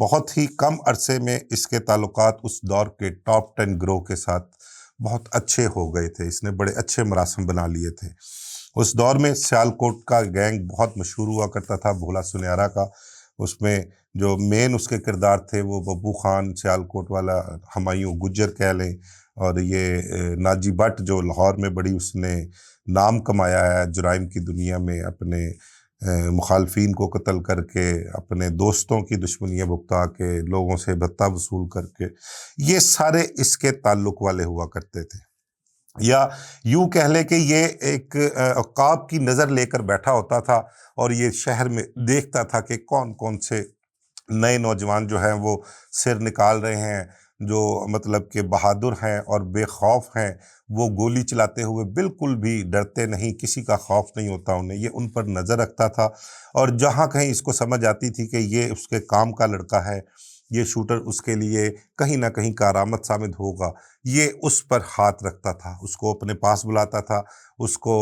بہت ہی کم عرصے میں اس کے تعلقات اس دور کے ٹاپ 10 گروہ کے ساتھ بہت اچھے ہو گئے تھے، اس نے بڑے اچھے مراسم بنا لیے تھے۔ اس دور میں سیالکوٹ کا گینگ بہت مشہور ہوا کرتا تھا، بھولا سنیارا کا۔ اس میں جو مین اس کے کردار تھے وہ ببو خان سیالکوٹ والا، ہمایوں گجر کہہ لیں، اور یہ ناجی بٹ جو لاہور میں بڑی اس نے نام کمایا ہے جرائم کی دنیا میں، اپنے مخالفین کو قتل کر کے، اپنے دوستوں کی دشمنیاں بھگتا کے، لوگوں سے بھتہ وصول کر کے، یہ سارے اس کے تعلق والے ہوا کرتے تھے۔ یا یوں کہہ لے کہ یہ ایک عقاب کی نظر لے کر بیٹھا ہوتا تھا اور یہ شہر میں دیکھتا تھا کہ کون کون سے نئے نوجوان جو ہیں وہ سر نکال رہے ہیں، جو مطلب کہ بہادر ہیں اور بے خوف ہیں، وہ گولی چلاتے ہوئے بالکل بھی ڈرتے نہیں، کسی کا خوف نہیں ہوتا انہیں، یہ ان پر نظر رکھتا تھا۔ اور جہاں کہیں اس کو سمجھ آتی تھی کہ یہ اس کے کام کا لڑکا ہے، یہ شوٹر اس کے لیے کہیں نہ کہیں کارآمد ثابت ہوگا، یہ اس پر ہاتھ رکھتا تھا، اس کو اپنے پاس بلاتا تھا، اس کو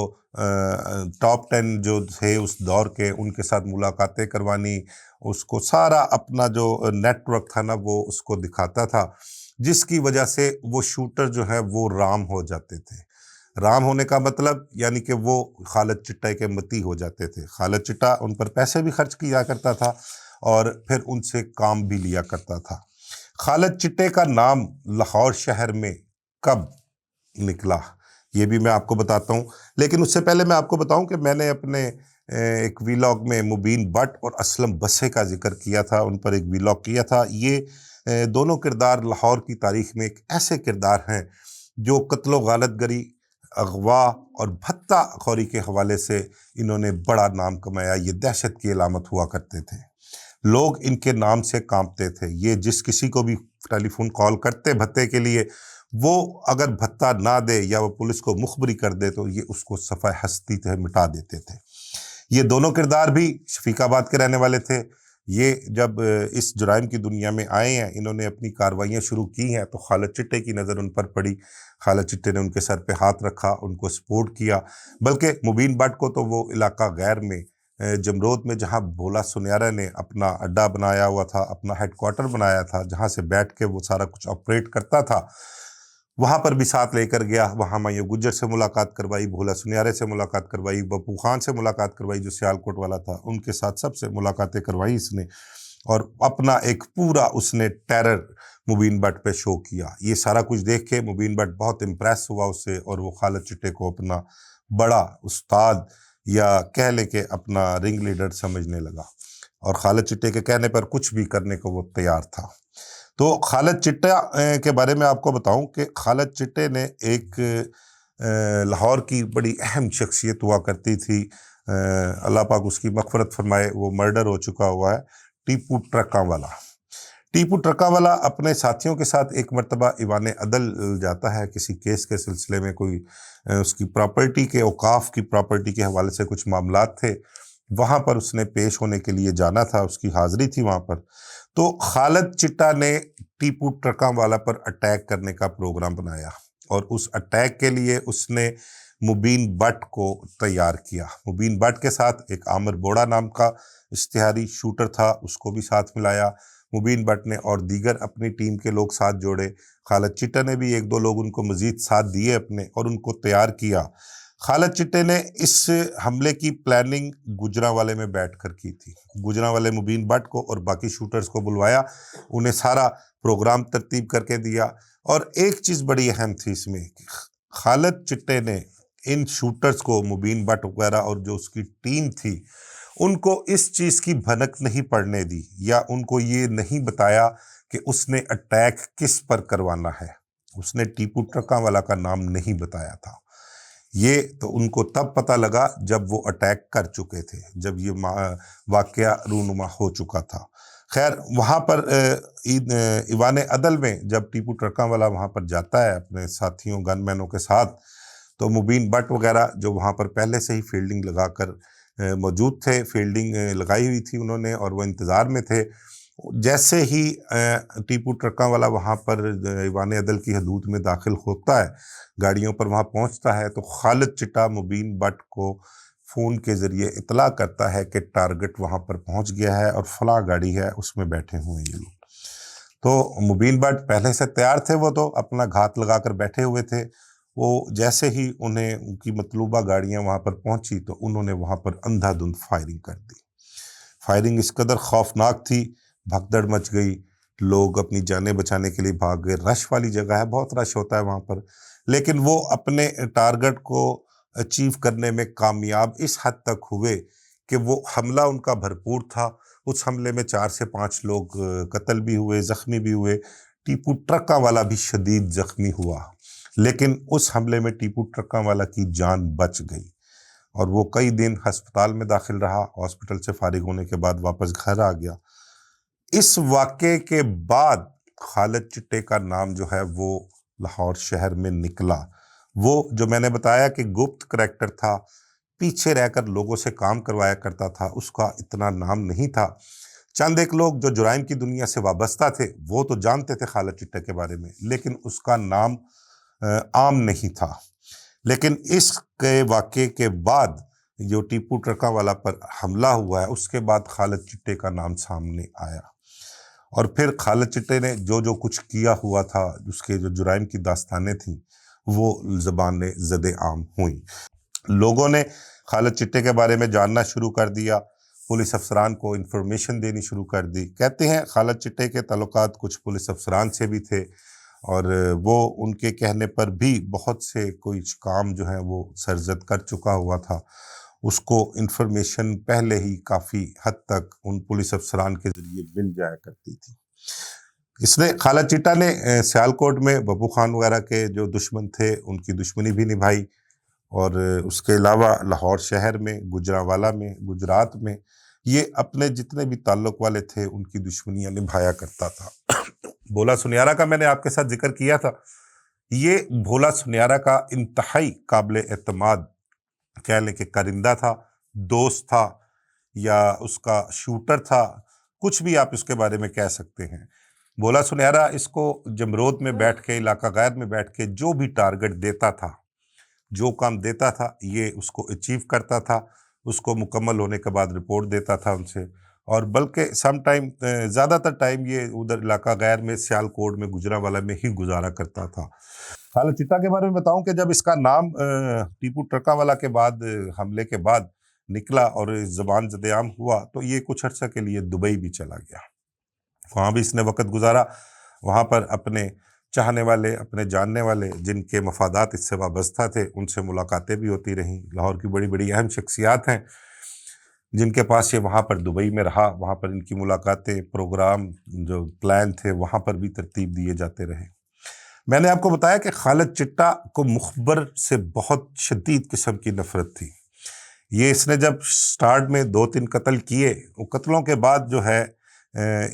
ٹاپ 10 جو تھے اس دور کے ان کے ساتھ ملاقاتیں کروانی، اس کو سارا اپنا جو نیٹ ورک تھا نا وہ اس کو دکھاتا تھا، جس کی وجہ سے وہ شوٹر جو ہے وہ رام ہو جاتے تھے۔ رام ہونے کا مطلب یعنی کہ وہ خالد چٹہ کے متی ہو جاتے تھے۔ خالد چٹہ ان پر پیسے بھی خرچ کیا کرتا تھا اور پھر ان سے کام بھی لیا کرتا تھا۔ خالد چٹے کا نام لاہور شہر میں کب نکلا یہ بھی میں آپ کو بتاتا ہوں، لیکن اس سے پہلے میں آپ کو بتاؤں کہ میں نے اپنے ایک ویلاگ میں مبین بٹ اور اسلم بسے کا ذکر کیا تھا، ان پر ایک ویلاگ کیا تھا۔ یہ دونوں کردار لاہور کی تاریخ میں ایک ایسے کردار ہیں جو قتل و غارت گری، اغوا اور بھتہ خوری کے حوالے سے انہوں نے بڑا نام کمایا۔ یہ دہشت کی علامت ہوا کرتے تھے، لوگ ان کے نام سے کانپتے تھے۔ یہ جس کسی کو بھی ٹیلی فون کال کرتے بھتے کے لیے، وہ اگر بھتہ نہ دے یا وہ پولیس کو مخبری کر دے تو یہ اس کو صفحہ ہستی سے مٹا دیتے تھے۔ یہ دونوں کردار بھی شفیق آباد کے رہنے والے تھے۔ یہ جب اس جرائم کی دنیا میں آئے ہیں، انہوں نے اپنی کارروائیاں شروع کی ہیں تو خالد چٹے کی نظر ان پر پڑی۔ خالد چٹے نے ان کے سر پہ ہاتھ رکھا، ان کو سپورٹ کیا، بلکہ مبین بٹ کو تو وہ علاقہ غیر میں جمرود میں جہاں بھولا سنیارا نے اپنا اڈا بنایا ہوا تھا، اپنا ہیڈ کوارٹر بنایا تھا، جہاں سے بیٹھ کے وہ سارا کچھ آپریٹ کرتا تھا، وہاں پر بھی ساتھ لے کر گیا۔ وہاں ہمایوں گجر سے ملاقات کروائی، بھولا سنیارے سے ملاقات کروائی، بپو خان سے ملاقات کروائی جو سیالکوٹ والا تھا، ان کے ساتھ سب سے ملاقاتیں کروائی اس نے، اور اپنا ایک پورا اس نے ٹیرر مبین بٹ پہ شو کیا۔ یہ سارا کچھ دیکھ کے مبین بٹ بہت امپریس ہوا اس سے، اور وہ خالد چٹے کو اپنا بڑا استاد یا کہہ لے کہ اپنا رنگ لیڈر سمجھنے لگا، اور خالد چٹے کے کہنے پر کچھ بھی کرنے کو وہ تیار تھا۔ تو خالد چٹہ کے بارے میں آپ کو بتاؤں کہ خالد چٹے نے ایک لاہور کی بڑی اہم شخصیت ہوا کرتی تھی، اللہ پاک اس کی مغفرت فرمائے، وہ مرڈر ہو چکا ہوا ہے، ٹیپو ٹرکاں والا۔ ٹیپو ٹرکاں والا اپنے ساتھیوں کے ساتھ ایک مرتبہ ایوان عدل جاتا ہے، کسی کیس کے سلسلے میں، کوئی اس کی پراپرٹی کے، اوقاف کی پراپرٹی کے حوالے سے کچھ معاملات تھے، وہاں پر اس نے پیش ہونے کے لیے جانا تھا، اس کی حاضری تھی وہاں پر۔ تو خالد چٹہ نے ٹیپو ٹرکاں والا پر اٹیک کرنے کا پروگرام بنایا، اور اس اٹیک کے لیے اس نے مبین بٹ کو تیار کیا۔ مبین بٹ کے ساتھ ایک عامر بوڑا نام کا اشتہاری شوٹر تھا، اس کو بھی ساتھ ملایا مبین بٹ نے، اور دیگر اپنی ٹیم کے لوگ ساتھ جوڑے۔ خالد چٹہ نے بھی ایک دو لوگ ان کو مزید ساتھ دیے اپنے، اور ان کو تیار کیا۔ خالد چٹے نے اس حملے کی پلاننگ گجرانوالے میں بیٹھ کر کی تھی۔ گجرانوالے مبین بٹ کو اور باقی شوٹرز کو بلوایا، انہیں سارا پروگرام ترتیب کر کے دیا۔ اور ایک چیز بڑی اہم تھی اس میں، خالد چٹے نے ان شوٹرز کو، مبین بٹ وغیرہ اور جو اس کی ٹیم تھی، ان کو اس چیز کی بھنک نہیں پڑنے دی، یا ان کو یہ نہیں بتایا کہ اس نے اٹیک کس پر کروانا ہے۔ اس نے ٹیپو ٹرکاں والا کا نام نہیں بتایا تھا۔ یہ تو ان کو تب پتہ لگا جب وہ اٹیک کر چکے تھے، جب یہ واقعہ رونما ہو چکا تھا۔ خیر، وہاں پر ایوان عدل میں جب ٹیپو ٹرکاں والا وہاں پر جاتا ہے اپنے ساتھیوں گن مینوں کے ساتھ، تو مبین بٹ وغیرہ جو وہاں پر پہلے سے ہی فیلڈنگ لگا کر موجود تھے، فیلڈنگ لگائی ہوئی تھی انہوں نے، اور وہ انتظار میں تھے۔ جیسے ہی ٹیپو ٹرکاں والا وہاں پر ایوان عدل کی حدود میں داخل ہوتا ہے، گاڑیوں پر وہاں پہنچتا ہے، تو خالد چٹہ مبین بٹ کو فون کے ذریعے اطلاع کرتا ہے کہ ٹارگٹ وہاں پر پہنچ گیا ہے اور فلاں گاڑی ہے اس میں بیٹھے ہوئے یہ لوگ۔ تو مبین بٹ پہلے سے تیار تھے، وہ تو اپنا گھات لگا کر بیٹھے ہوئے تھے۔ وہ جیسے ہی انہیں ان کی مطلوبہ گاڑیاں وہاں پر پہنچی تو انہوں نے وہاں پر اندھا دھند فائرنگ کر دی۔ فائرنگ اس قدر خوفناک تھی، بھگدڑ مچ گئی، لوگ اپنی جانیں بچانے کے لیے بھاگ گئے۔ رش والی جگہ ہے، بہت رش ہوتا ہے وہاں پر، لیکن وہ اپنے ٹارگٹ کو اچیو کرنے میں کامیاب اس حد تک ہوئے کہ وہ حملہ ان کا بھرپور تھا۔ اس حملے میں 4 سے 5 لوگ قتل بھی ہوئے، زخمی بھی ہوئے۔ ٹیپو ٹرکا والا بھی شدید زخمی ہوا، لیکن اس حملے میں ٹیپو ٹرکا والا کی جان بچ گئی اور وہ کئی دن ہسپتال میں داخل رہا۔ ہاسپٹل سے فارغ ہونے کے بعد واپس گھر آ گیا۔ اس واقعے کے بعد خالد چٹے کا نام جو ہے وہ لاہور شہر میں نکلا۔ وہ جو میں نے بتایا کہ گپت کریکٹر تھا، پیچھے رہ کر لوگوں سے کام کروایا کرتا تھا، اس کا اتنا نام نہیں تھا۔ چند ایک لوگ جو جرائم کی دنیا سے وابستہ تھے وہ تو جانتے تھے خالد چٹے کے بارے میں، لیکن اس کا نام عام نہیں تھا۔ لیکن اس کے واقعے کے بعد جو ٹیپو ٹرکا والا پر حملہ ہوا ہے، اس کے بعد خالد چٹے کا نام سامنے آیا، اور پھر خالد چٹے نے جو کچھ کیا ہوا تھا، اس کے جو جرائم کی داستانیں تھیں وہ زبان زد عام ہوئیں۔ لوگوں نے خالد چٹے کے بارے میں جاننا شروع کر دیا، پولیس افسران کو انفارمیشن دینی شروع کر دی۔ کہتے ہیں خالد چٹے کے تعلقات کچھ پولیس افسران سے بھی تھے، اور وہ ان کے کہنے پر بھی بہت سے کوئی کام جو ہیں وہ سرزد کر چکا ہوا تھا۔ اس کو انفارمیشن پہلے ہی کافی حد تک ان پولیس افسران کے ذریعے مل جایا کرتی تھی۔ اس نے خالد چٹا نے سیالکوٹ میں ببو خان وغیرہ کے جو دشمن تھے ان کی دشمنی بھی نبھائی، اور اس کے علاوہ لاہور شہر میں، گجرانوالہ میں، گجرات میں یہ اپنے جتنے بھی تعلق والے تھے ان کی دشمنیاں نبھایا کرتا تھا۔ بھولا سنیارا کا میں نے آپ کے ساتھ ذکر کیا تھا۔ یہ بھولا سنیارا کا انتہائی قابل اعتماد کہہ لیں کہ کرندہ تھا، دوست تھا، یا اس کا شوٹر تھا، کچھ بھی آپ اس کے بارے میں کہہ سکتے ہیں۔ بھولا سنیارا اس کو جمرود میں بیٹھ کے، علاقہ غیر میں بیٹھ کے جو بھی ٹارگٹ دیتا تھا، جو کام دیتا تھا، یہ اس کو اچیو کرتا تھا، اس کو مکمل ہونے کے بعد رپورٹ دیتا تھا ان سے، اور بلکہ سم ٹائم زیادہ تر ٹائم یہ ادھر علاقہ غیر میں، سیالکوٹ میں، گجرانوالہ میں ہی گزارا کرتا تھا۔ خالد چٹا کے بارے میں بتاؤں کہ جب اس کا نام ٹیپو ٹرکا والا کے بعد، حملے کے بعد نکلا اور زبان زد عام ہوا، تو یہ کچھ عرصہ کے لیے دبئی بھی چلا گیا۔ وہاں بھی اس نے وقت گزارا، وہاں پر اپنے چاہنے والے، اپنے جاننے والے جن کے مفادات اس سے وابستہ تھے ان سے ملاقاتیں بھی ہوتی رہیں۔ لاہور کی بڑی بڑی اہم شخصیات ہیں جن کے پاس یہ وہاں پر دبئی میں رہا، وہاں پر ان کی ملاقاتیں، پروگرام جو پلان تھے وہاں پر بھی ترتیب دیے جاتے رہے۔ میں نے آپ کو بتایا کہ خالد چٹا کو مخبر سے بہت شدید قسم کی نفرت تھی۔ یہ اس نے جب سٹارٹ میں 2-3 قتل کیے، وہ قتلوں کے بعد جو ہے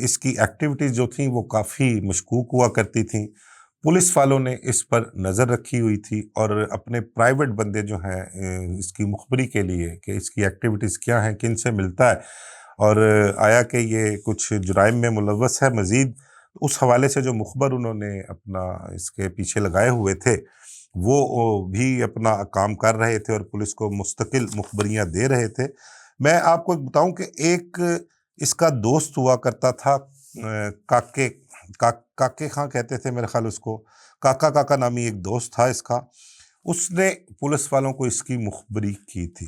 اس کی ایکٹیویٹیز جو تھیں وہ کافی مشکوک ہوا کرتی تھیں۔ پولیس والوں نے اس پر نظر رکھی ہوئی تھی، اور اپنے پرائیویٹ بندے جو ہیں اس کی مخبری کے لیے کہ اس کی ایکٹیویٹیز کیا ہیں، کن سے ملتا ہے، اور آیا کہ یہ کچھ جرائم میں ملوث ہے مزید، اس حوالے سے جو مخبر انہوں نے اپنا اس کے پیچھے لگائے ہوئے تھے وہ بھی اپنا کام کر رہے تھے اور پولیس کو مستقل مخبریاں دے رہے تھے۔ میں آپ کو بتاؤں کہ ایک اس کا دوست ہوا کرتا تھا، کاکے خاں کہتے تھے میرے خیال اس کو، کاکا نامی ایک دوست تھا اس کا، اس نے پولیس والوں کو اس کی مخبری کی تھی۔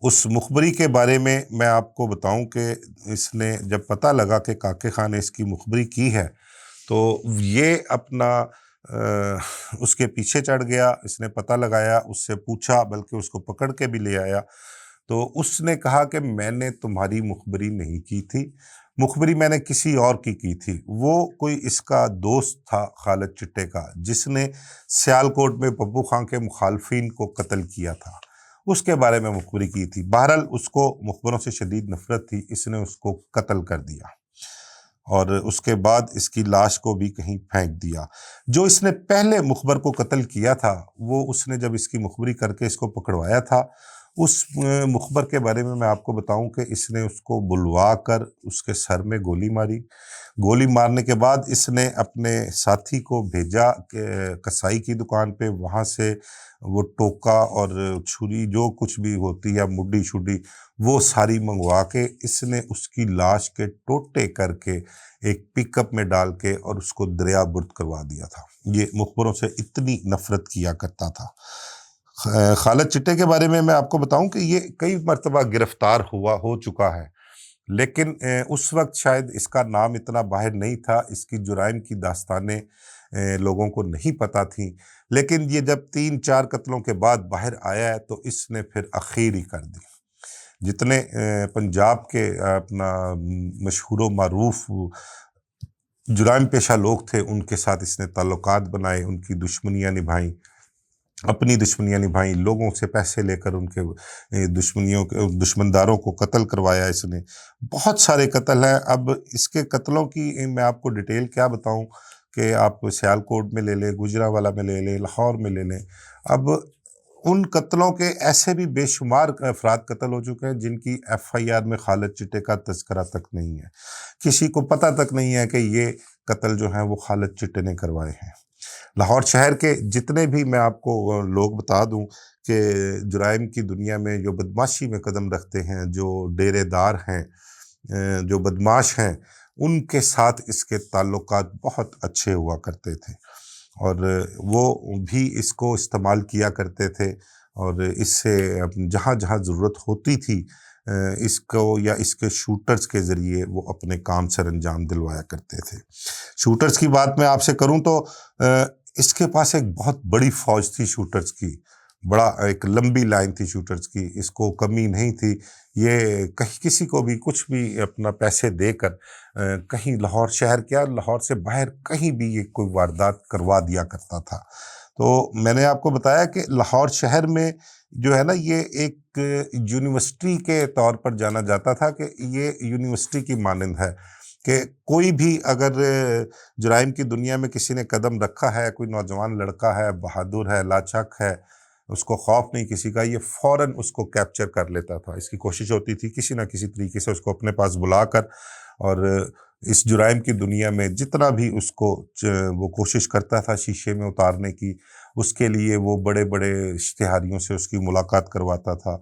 اس مخبری کے بارے میں آپ کو بتاؤں کہ اس نے جب پتہ لگا کہ کاکے خان نے اس کی مخبری کی ہے تو یہ اپنا اس کے پیچھے چڑھ گیا، اس نے پتہ لگایا، اس سے پوچھا، بلکہ اس کو پکڑ کے بھی لے آیا۔ تو اس نے کہا کہ میں نے تمہاری مخبری نہیں کی تھی، مخبری میں نے کسی اور کی تھی۔ وہ کوئی اس کا دوست تھا خالد چٹے کا، جس نے سیالکوٹ میں ببو خان کے مخالفین کو قتل کیا تھا، اس کے بارے میں مخبری کی تھی۔ بہرحال اس کو مخبروں سے شدید نفرت تھی، اس نے اس کو قتل کر دیا، اور اس کے بعد اس کی لاش کو بھی کہیں پھینک دیا۔ جو اس نے پہلے مخبر کو قتل کیا تھا، وہ اس نے جب اس کی مخبری کر کے اس کو پکڑوایا تھا، اس مخبر کے بارے میں آپ کو بتاؤں کہ اس نے اس کو بلوا کر اس کے سر میں گولی ماری. گولی مارنے کے بعد اس نے اپنے ساتھی کو بھیجا کہ کسائی کی دکان پہ، وہاں سے وہ ٹوکا اور چھری جو کچھ بھی ہوتی ہے، مڈی شڈی، وہ ساری منگوا کے اس نے اس کی لاش کے ٹوٹے کر کے ایک پک اپ میں ڈال کے اور اس کو دریا برد کروا دیا تھا. یہ مخبروں سے اتنی نفرت کیا کرتا تھا. خالد چٹے کے بارے میں آپ کو بتاؤں کہ یہ کئی مرتبہ گرفتار ہو چکا ہے، لیکن اس وقت شاید اس کا نام اتنا باہر نہیں تھا، اس کی جرائم کی داستانیں لوگوں کو نہیں پتہ تھیں. لیکن یہ جب 3-4 قتلوں کے بعد باہر آیا ہے تو اس نے پھر اخیر ہی کر دی. جتنے پنجاب کے اپنا مشہور و معروف جرائم پیشہ لوگ تھے، ان کے ساتھ اس نے تعلقات بنائے، ان کی دشمنیاں نبھائیں، اپنی دشمنیاں نبھائیں، لوگوں سے پیسے لے کر ان کے دشمنداروں کو قتل کروایا. اس نے بہت سارے قتل ہیں. اب اس کے قتلوں کی میں آپ کو ڈیٹیل کیا بتاؤں کہ آپ سیالکوٹ میں لے لیں، گجرانوالہ میں لے لیں، لاہور میں لے لیں. اب ان قتلوں کے ایسے بھی بے شمار افراد قتل ہو چکے ہیں جن کی ایف آئی آر میں خالد چٹے کا تذکرہ تک نہیں ہے. کسی کو پتہ تک نہیں ہے کہ یہ قتل جو ہیں وہ خالد چٹے نے کروائے ہیں. لاہور شہر کے جتنے بھی میں آپ کو لوگ بتا دوں کہ جرائم کی دنیا میں جو بدماشی میں قدم رکھتے ہیں، جو ڈیرے دار ہیں، جو بدماش ہیں، ان کے ساتھ اس کے تعلقات بہت اچھے ہوا کرتے تھے اور وہ بھی اس کو استعمال کیا کرتے تھے اور اس سے جہاں جہاں ضرورت ہوتی تھی اس کو یا اس کے شوٹرز کے ذریعے وہ اپنے کام سر انجام دلوایا کرتے تھے. شوٹرز کی بات میں آپ سے کروں تو اس کے پاس ایک بہت بڑی فوج تھی شوٹرز کی، بڑا ایک لمبی لائن تھی شوٹرز کی. اس کو کمی نہیں تھی، یہ کہیں کسی کو بھی کچھ بھی اپنا پیسے دے کر کہیں لاہور شہر کیا لاہور سے باہر کہیں بھی یہ کوئی واردات کروا دیا کرتا تھا. تو میں نے آپ کو بتایا کہ لاہور شہر میں جو ہے نا یہ ایک یونیورسٹی کے طور پر جانا جاتا تھا کہ یہ یونیورسٹی کی مانند ہے کہ کوئی بھی اگر جرائم کی دنیا میں کسی نے قدم رکھا ہے، کوئی نوجوان لڑکا ہے، بہادر ہے، لاچک ہے، اس کو خوف نہیں کسی کا، یہ فوراً اس کو کیپچر کر لیتا تھا. اس کی کوشش ہوتی تھی کسی نہ کسی طریقے سے اس کو اپنے پاس بلا کر اور اس جرائم کی دنیا میں جتنا بھی اس کو وہ کوشش کرتا تھا شیشے میں اتارنے کی، اس کے لیے وہ بڑے بڑے اشتہاریوں سے اس کی ملاقات کرواتا تھا،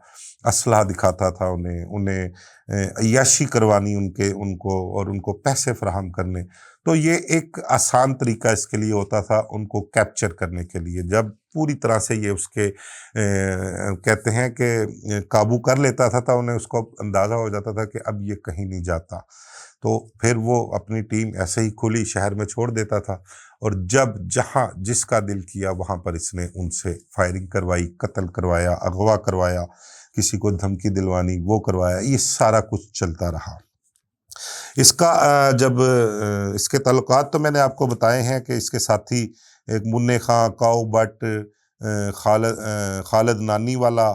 اسلحہ دکھاتا تھا انہیں عیاشی کروانی ان کو اور ان کو پیسے فراہم کرنے. تو یہ ایک آسان طریقہ اس کے لیے ہوتا تھا ان کو کیپچر کرنے کے لیے. جب پوری طرح سے یہ اس کے کہتے ہیں کہ قابو کر لیتا تھا تو انہیں اس کو اندازہ ہو جاتا تھا کہ اب یہ کہیں نہیں جاتا، تو پھر وہ اپنی ٹیم ایسے ہی کھلی شہر میں چھوڑ دیتا تھا اور جب جہاں جس کا دل کیا وہاں پر اس نے ان سے فائرنگ کروائی، قتل کروایا، اغوا کروایا، کسی کو دھمکی دلوانی وہ کروایا. یہ سارا کچھ چلتا رہا. اس کا جب اس کے تعلقات تو میں نے آپ کو بتائے ہیں کہ اس کے ساتھی ایک منع خان، کاؤ بٹ، خالد نانی والا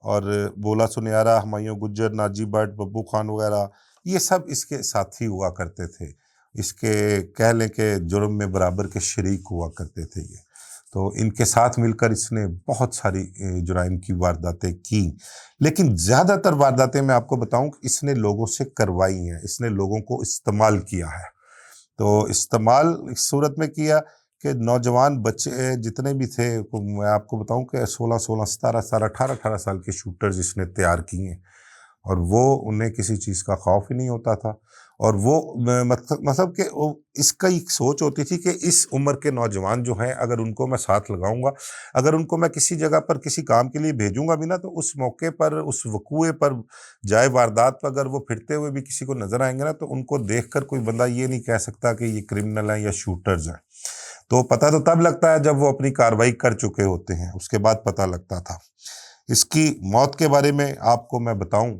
اور بولا سنیارا، ہمایوں گجر، ناجی بٹ، ببو خان وغیرہ، یہ سب اس کے ساتھی ہوا کرتے تھے. اس کے کہہ لیں کہ جرم میں برابر کے شریک ہوا کرتے تھے یہ. تو ان کے ساتھ مل کر اس نے بہت ساری جرائم کی وارداتیں کی، لیکن زیادہ تر وارداتیں میں آپ کو بتاؤں کہ اس نے لوگوں سے کروائی ہیں، اس نے لوگوں کو استعمال کیا ہے. تو استعمال اس صورت میں کیا کہ نوجوان بچے جتنے بھی تھے، میں آپ کو بتاؤں کہ 16 17 18 سال کے شوٹرز اس نے تیار کیے ہیں اور وہ انہیں کسی چیز کا خوف ہی نہیں ہوتا تھا. اور وہ مطلب کہ اس کا ایک سوچ ہوتی تھی کہ اس عمر کے نوجوان جو ہیں اگر ان کو میں ساتھ لگاؤں گا، اگر ان کو میں کسی جگہ پر کسی کام کے لیے بھیجوں گا بھی نا، تو اس موقع پر، اس وقوعے پر، جائے واردات پر اگر وہ پھرتے ہوئے بھی کسی کو نظر آئیں گے نا تو ان کو دیکھ کر کوئی بندہ یہ نہیں کہہ سکتا کہ یہ کرمنل ہیں یا شوٹرز ہیں. تو پتہ تو تب لگتا ہے جب وہ اپنی کارروائی کر چکے ہوتے ہیں، اس کے بعد پتہ لگتا تھا. اس کی موت کے بارے میں آپ کو میں بتاؤں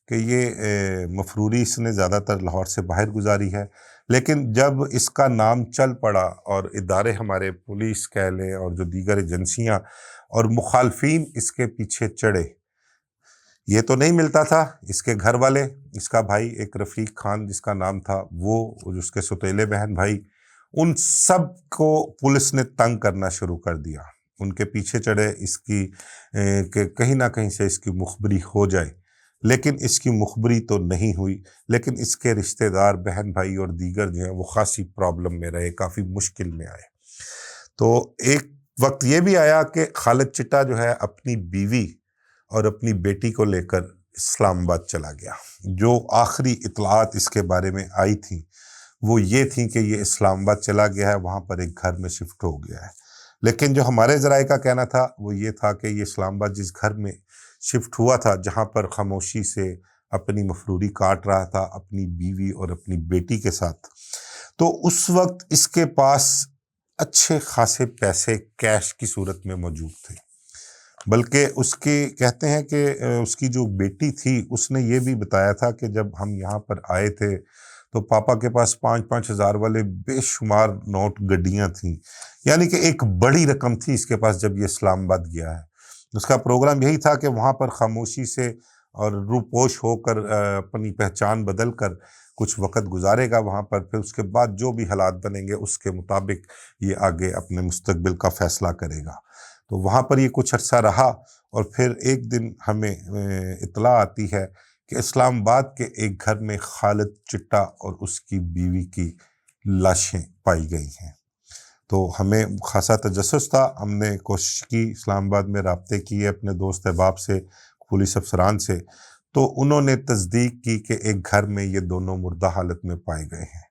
کہ یہ مفروری اس نے زیادہ تر لاہور سے باہر گزاری ہے، لیکن جب اس کا نام چل پڑا اور ادارے ہمارے پولیس کہہ لیں اور جو دیگر ایجنسیاں اور مخالفین اس کے پیچھے چڑھے، یہ تو نہیں ملتا تھا. اس کے گھر والے، اس کا بھائی ایک رفیق خان جس کا نام تھا، وہ اس کے سوتیلے بہن بھائی، ان سب کو پولیس نے تنگ کرنا شروع کر دیا. ان کے پیچھے چڑھے اس کی کہ کہیں نہ کہیں سے اس کی مخبری ہو جائے، لیکن اس کی مخبری تو نہیں ہوئی، لیکن اس کے رشتہ دار، بہن بھائی اور دیگر جو ہیں وہ خاصی پرابلم میں رہے، کافی مشکل میں آئے۔ تو ایک وقت یہ بھی آیا کہ خالد چٹا جو ہے اپنی بیوی اور اپنی بیٹی کو لے کر اسلام آباد چلا گیا۔ جو آخری اطلاعات اس کے بارے میں آئی تھیں وہ یہ تھیں کہ یہ اسلام آباد چلا گیا ہے، وہاں پر ایک گھر میں شفٹ ہو گیا ہے، لیکن جو ہمارے ذرائع کا کہنا تھا وہ یہ تھا کہ یہ اسلام آباد جس گھر میں شفٹ ہوا تھا، جہاں پر خاموشی سے اپنی مفروری کاٹ رہا تھا اپنی بیوی اور اپنی بیٹی کے ساتھ، تو اس وقت اس کے پاس اچھے خاصے پیسے کیش کی صورت میں موجود تھے۔ بلکہ اس کی کہتے ہیں کہ اس کی جو بیٹی تھی اس نے یہ بھی بتایا تھا کہ جب ہم یہاں پر آئے تھے تو پاپا کے پاس 5,000 والے بے شمار نوٹ گڈیاں تھیں، یعنی کہ ایک بڑی رقم تھی اس کے پاس جب یہ اسلام آباد گیا ہے۔ اس کا پروگرام یہی تھا کہ وہاں پر خاموشی سے اور روپوش ہو کر اپنی پہچان بدل کر کچھ وقت گزارے گا وہاں پر، پھر اس کے بعد جو بھی حالات بنیں گے اس کے مطابق یہ آگے اپنے مستقبل کا فیصلہ کرے گا۔ تو وہاں پر یہ کچھ عرصہ رہا، اور پھر ایک دن ہمیں اطلاع آتی ہے کہ اسلام آباد کے ایک گھر میں خالد چٹا اور اس کی بیوی کی لاشیں پائی گئی ہیں۔ تو ہمیں خاصا تجسس تھا، ہم نے کوشش کی، اسلام آباد میں رابطے کیے اپنے دوست احباب سے، پولیس افسران سے، تو انہوں نے تصدیق کی کہ ایک گھر میں یہ دونوں مردہ حالت میں پائے گئے ہیں۔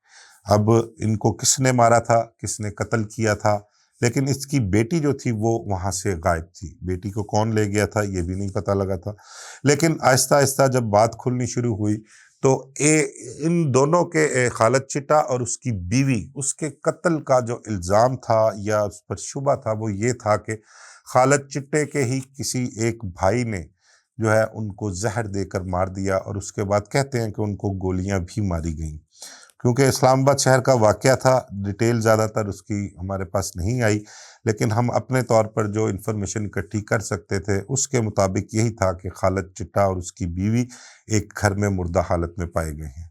اب ان کو کس نے مارا تھا، کس نے قتل کیا تھا، لیکن اس کی بیٹی جو تھی وہ وہاں سے غائب تھی، بیٹی کو کون لے گیا تھا یہ بھی نہیں پتہ لگا تھا۔ لیکن آہستہ آہستہ جب بات کھلنی شروع ہوئی تو ان دونوں کے خالد چٹا اور اس کی بیوی، اس کے قتل کا جو الزام تھا یا اس پر شبہ تھا وہ یہ تھا کہ خالد چٹے کے ہی کسی ایک بھائی نے جو ہے ان کو زہر دے کر مار دیا، اور اس کے بعد کہتے ہیں کہ ان کو گولیاں بھی ماری گئیں۔ کیونکہ اسلام آباد شہر کا واقعہ تھا، ڈیٹیل زیادہ تر اس کی ہمارے پاس نہیں آئی، لیکن ہم اپنے طور پر جو انفارمیشن اکٹھی کر سکتے تھے اس کے مطابق یہی تھا کہ خالد چٹا اور اس کی بیوی ایک گھر میں مردہ حالت میں پائے گئے ہیں۔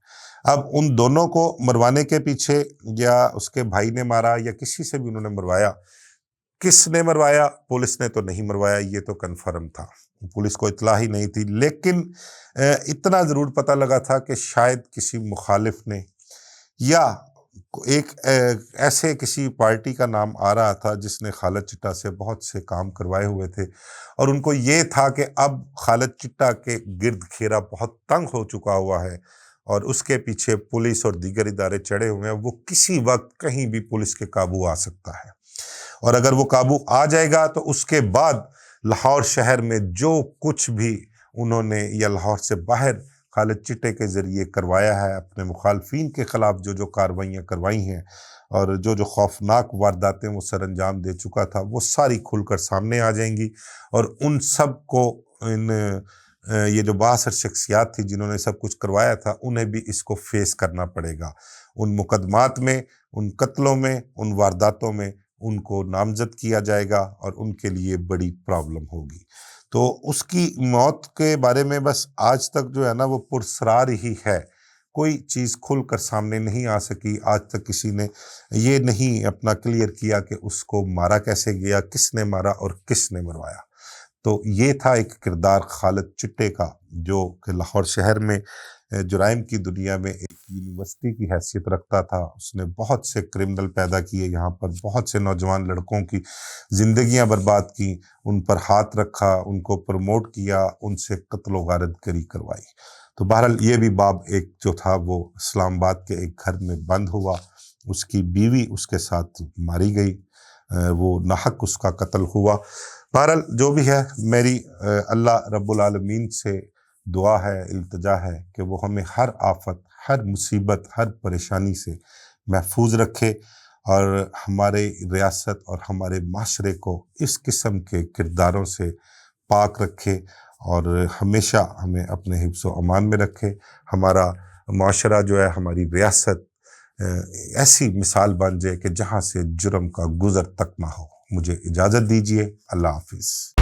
اب ان دونوں کو مروانے کے پیچھے یا اس کے بھائی نے مارا یا کسی سے بھی انہوں نے مروایا، کس نے مروایا؟ پولیس نے تو نہیں مروایا، یہ تو کنفرم تھا، پولیس کو اطلاع ہی نہیں تھی، لیکن اتنا ضرور پتہ لگا تھا کہ شاید کسی مخالف نے یا ایک ایسے کسی پارٹی کا نام آ رہا تھا جس نے خالد چٹا سے بہت سے کام کروائے ہوئے تھے، اور ان کو یہ تھا کہ اب خالد چٹا کے گرد گھیرا بہت تنگ ہو چکا ہوا ہے اور اس کے پیچھے پولیس اور دیگر ادارے چڑھے ہوئے ہیں، وہ کسی وقت کہیں بھی پولیس کے قابو آ سکتا ہے، اور اگر وہ قابو آ جائے گا تو اس کے بعد لاہور شہر میں جو کچھ بھی انہوں نے یا لاہور سے باہر خالد چٹے کے ذریعے کروایا ہے، اپنے مخالفین کے خلاف جو کارروائیاں کروائی ہیں اور جو خوفناک وارداتیں وہ سر انجام دے چکا تھا، وہ ساری کھل کر سامنے آ جائیں گی، اور ان سب کو یہ جو بااثر شخصیات تھی جنہوں نے سب کچھ کروایا تھا انہیں بھی اس کو فیس کرنا پڑے گا، ان مقدمات میں، ان قتلوں میں، ان وارداتوں میں ان کو نامزد کیا جائے گا اور ان کے لیے بڑی پرابلم ہوگی۔ تو اس کی موت کے بارے میں بس آج تک جو ہے نا وہ پرسرار ہی ہے، کوئی چیز کھل کر سامنے نہیں آ سکی، آج تک کسی نے یہ نہیں اپنا کلیئر کیا کہ اس کو مارا کیسے گیا، کس نے مارا اور کس نے مروایا۔ تو یہ تھا ایک کردار خالد چٹے کا جو کہ لاہور شہر میں جرائم کی دنیا میں ایک یونیورسٹی کی حیثیت رکھتا تھا، اس نے بہت سے کرمنل پیدا کیے، یہاں پر بہت سے نوجوان لڑکوں کی زندگیاں برباد کی، ان پر ہاتھ رکھا، ان کو پروموٹ کیا، ان سے قتل و غارت گری کروائی۔ تو بہرحال یہ بھی باب ایک جو تھا وہ اسلام آباد کے ایک گھر میں بند ہوا، اس کی بیوی اس کے ساتھ ماری گئی، وہ ناحق اس کا قتل ہوا۔ بہرحال جو بھی ہے، میری اللہ رب العالمین سے دعا ہے، التجا ہے کہ وہ ہمیں ہر آفت، ہر مصیبت، ہر پریشانی سے محفوظ رکھے، اور ہمارے ریاست اور ہمارے معاشرے کو اس قسم کے کرداروں سے پاک رکھے، اور ہمیشہ ہمیں اپنے حفظ و امان میں رکھے، ہمارا معاشرہ جو ہے، ہماری ریاست ایسی مثال بن جائے کہ جہاں سے جرم کا گزر تک نہ ہو۔ مجھے اجازت دیجیے، اللہ حافظ۔